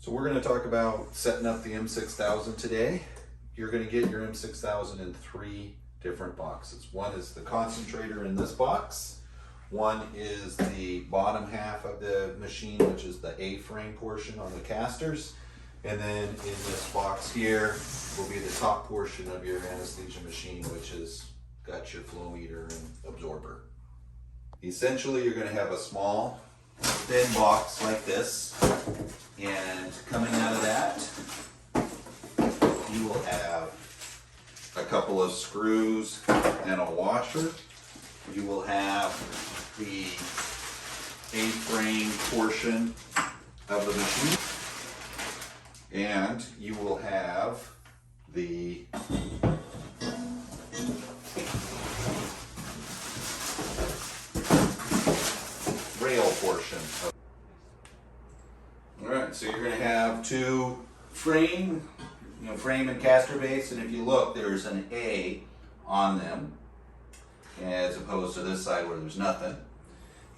So we're going to talk about setting up the M6000 today. You're going to get your M6000 in 3 different boxes. One is the concentrator in this box. One is the bottom half of the machine, which is the A-frame portion on the casters. And then in this box here will be the top portion of your anesthesia machine, which has got your flow meter and absorber. Essentially, you're going to have a small, thin box like this. And coming out of that, you will have a couple of screws and a washer. You will have the A-frame portion of the machine. And you will have the rail portion of. Alright, so you're going to have 2 frame and caster base, and if you look, there's an A on them, as opposed to this side where there's nothing.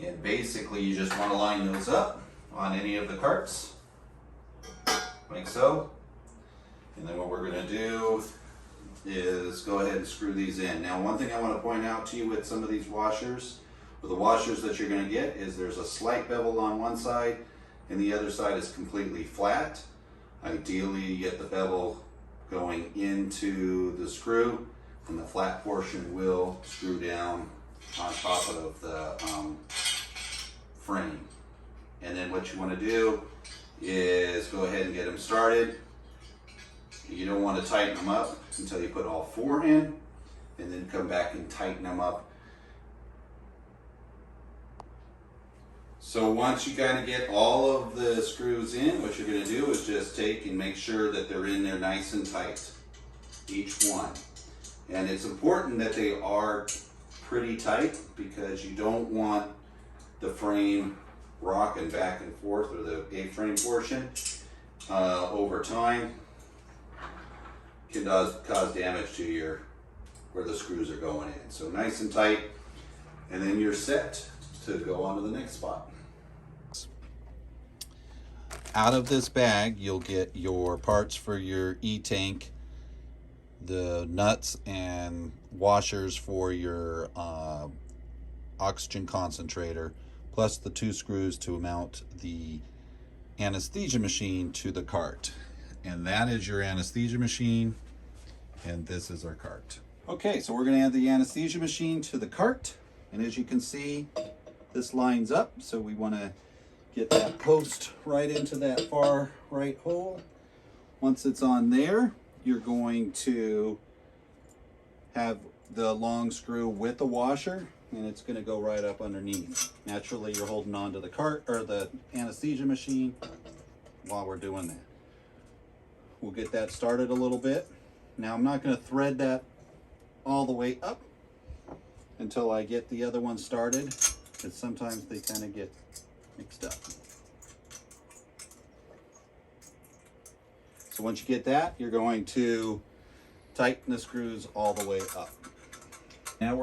And basically you just want to line those up on any of the carts, like so. And then what we're going to do is go ahead and screw these in. Now, one thing I want to point out to you with some of these washers, or the washers that you're going to get, is there's a slight bevel on one side and the other side is completely flat. Ideally, you get the bevel going into the screw, and the flat portion will screw down on top of the frame. And then what you want to do is go ahead and get them started. You don't want to tighten them up until you put all 4 in, and then come back and tighten them up. So once you kind of get all of the screws in, what you're going to do is just take and make sure that they're in there nice and tight, each one. And it's important that they are pretty tight, because you don't want the frame rocking back and forth, or the A-frame portion over time can cause damage to where the screws are going in. So nice and tight, and then you're set to go on to the next spot. Out of this bag, you'll get your parts for your E-tank, the nuts and washers for your oxygen concentrator, plus the 2 screws to mount the anesthesia machine to the cart. And that is your anesthesia machine, and this is our cart. Okay, so we're going to add the anesthesia machine to the cart, and as you can see, this lines up, so we want to get that post right into that far right hole. Once it's on there, you're going to have the long screw with the washer, and it's going to go right up underneath. Naturally, you're holding on to the cart or the anesthesia machine while we're doing that. We'll get that started a little bit. Now, I'm not going to thread that all the way up until I get the other one started, because sometimes they kind of get mixed up. So once you get that, you're going to tighten the screws all the way up. Now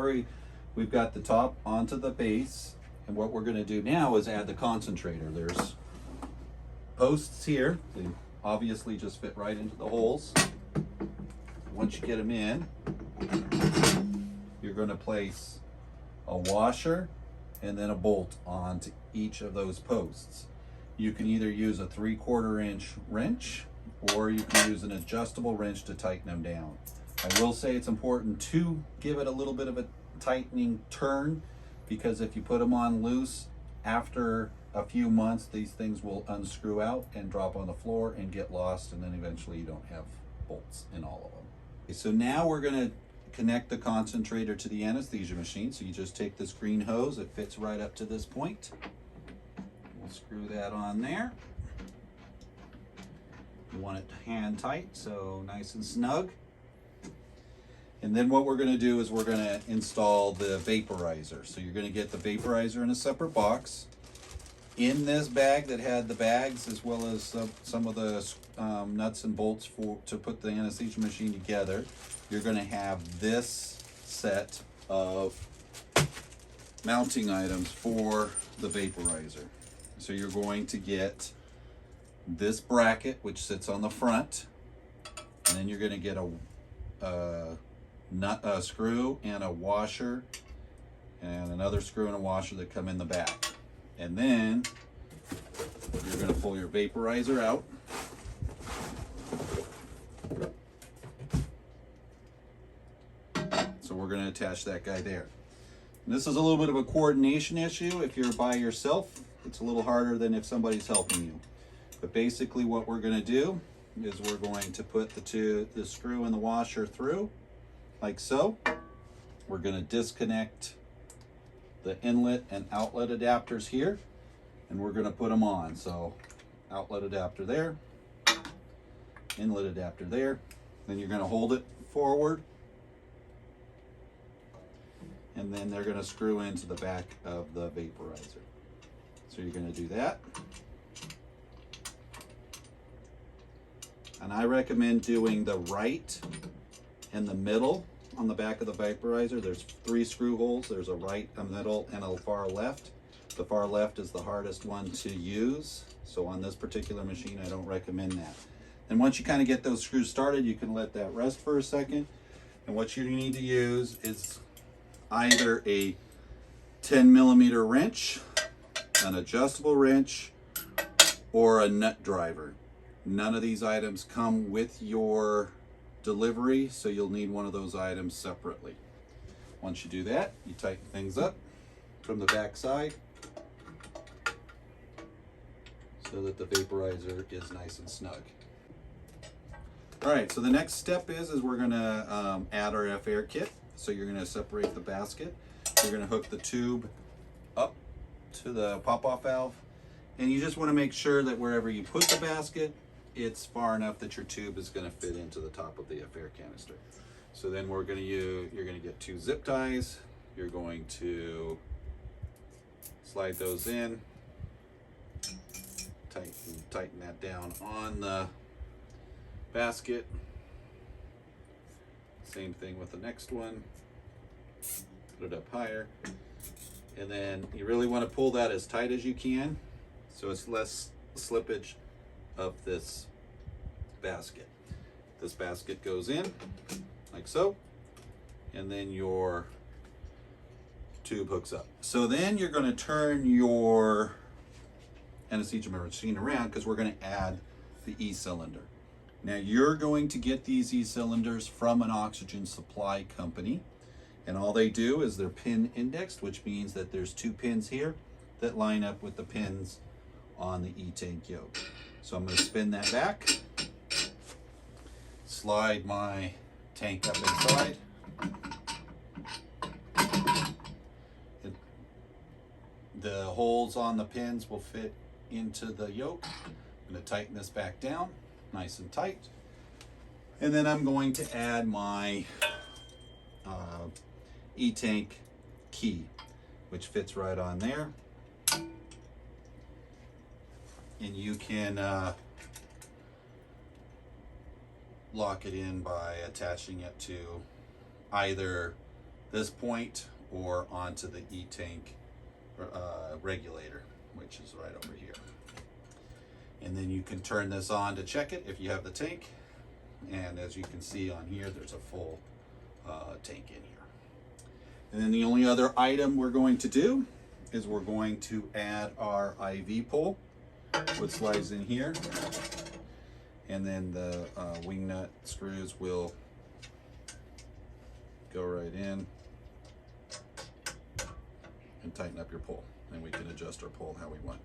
we've got the top onto the base, and what we're going to do now is add the concentrator. There's posts here. They obviously just fit right into the holes. Once you get them in, you're going to place a washer and then a bolt onto each of those posts. You can either use a 3/4 inch wrench, or you can use an adjustable wrench to tighten them down. I will say it's important to give it a little bit of a tightening turn, because if you put them on loose, after a few months, these things will unscrew out and drop on the floor and get lost, and then eventually you don't have bolts in all of them. Okay, so now we're going to connect the concentrator to the anesthesia machine. So you just take this green hose, it fits right up to this point. We'll screw that on there. You want it hand tight, so nice and snug. And then what we're going to do is we're going to install the vaporizer. So you're going to get the vaporizer in a separate box. In this bag that had the bags, as well as some of the nuts and bolts to put the anesthesia machine together, you're going to have this set of mounting items for the vaporizer. So you're going to get this bracket, which sits on the front, and then you're going to get a screw and a washer and another screw and a washer that come in the back. And then you're going to pull your vaporizer out. So we're going to attach that guy there. And this is a little bit of a coordination issue. If you're by yourself, it's a little harder than if somebody's helping you. But basically what we're going to do is we're going to put the screw and the washer through, like so. We're going to disconnect the inlet and outlet adapters here, and we're going to put them on. So outlet adapter there, inlet adapter there. Then you're going to hold it forward, and then they're going to screw into the back of the vaporizer. So you're going to do that. And I recommend doing the right and the middle on the back of the vaporizer. There's 3 screw holes. There's a right, a middle, and a far left. The far left is the hardest one to use. So on this particular machine, I don't recommend that. And once you kind of get those screws started, you can let that rest for a second. And what you need to use is either a 10mm wrench, an adjustable wrench, or a nut driver. None of these items come with your delivery, so you'll need one of those items separately. Once you do that, you tighten things up from the back side so that the vaporizer is nice and snug. All right, so the next step is we're gonna add our F-Air kit. So you're gonna separate the basket. You're gonna hook the tube up to the pop-off valve, and you just wanna make sure that wherever you put the basket, it's far enough that your tube is going to fit into the top of the F-Air canister. So then you're going to get 2 zip ties. You're going to slide those in, tighten that down on the basket. Same thing with the next one. Put it up higher. And then you really want to pull that as tight as you can so it's less slippage of this basket. This basket goes in like so, and then your tube hooks up. So then you're going to turn your anesthesia machine around because we're going to add the E-cylinder. Now you're going to get these E-cylinders from an oxygen supply company, and all they do is they're pin indexed, which means that there's 2 pins here that line up with the pins on the E-tank yoke. So I'm going to spin that back, slide my tank up inside. The holes on the pins will fit into the yoke. I'm going to tighten this back down, nice and tight. And then I'm going to add my E-tank key, which fits right on there. And you can lock it in by attaching it to either this point or onto the E-tank regulator, which is right over here. And then you can turn this on to check it if you have the tank. And as you can see on here, there's a full tank in here. And then the only other item we're going to do is we're going to add our IV pole, which slides in here. And then the wing nut screws will go right in and tighten up your pole. And we can adjust our pole how we want.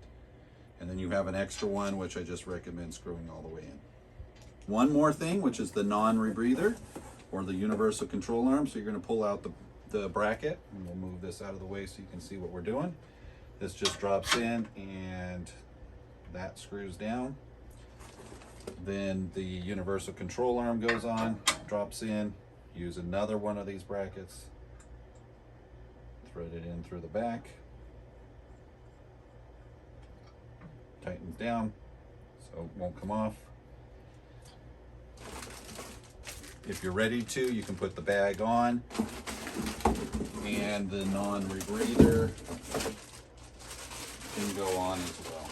And then you have an extra one, which I just recommend screwing all the way in. One more thing, which is the non-rebreather or the universal control arm. So you're going to pull out the bracket, and we'll move this out of the way so you can see what we're doing. This just drops in and that screws down. Then the universal control arm goes on, drops in. Use another one of these brackets, thread it in through the back, tightens down so it won't come off. If you're ready to, you can put the bag on, and the non-rebreather can go on as well.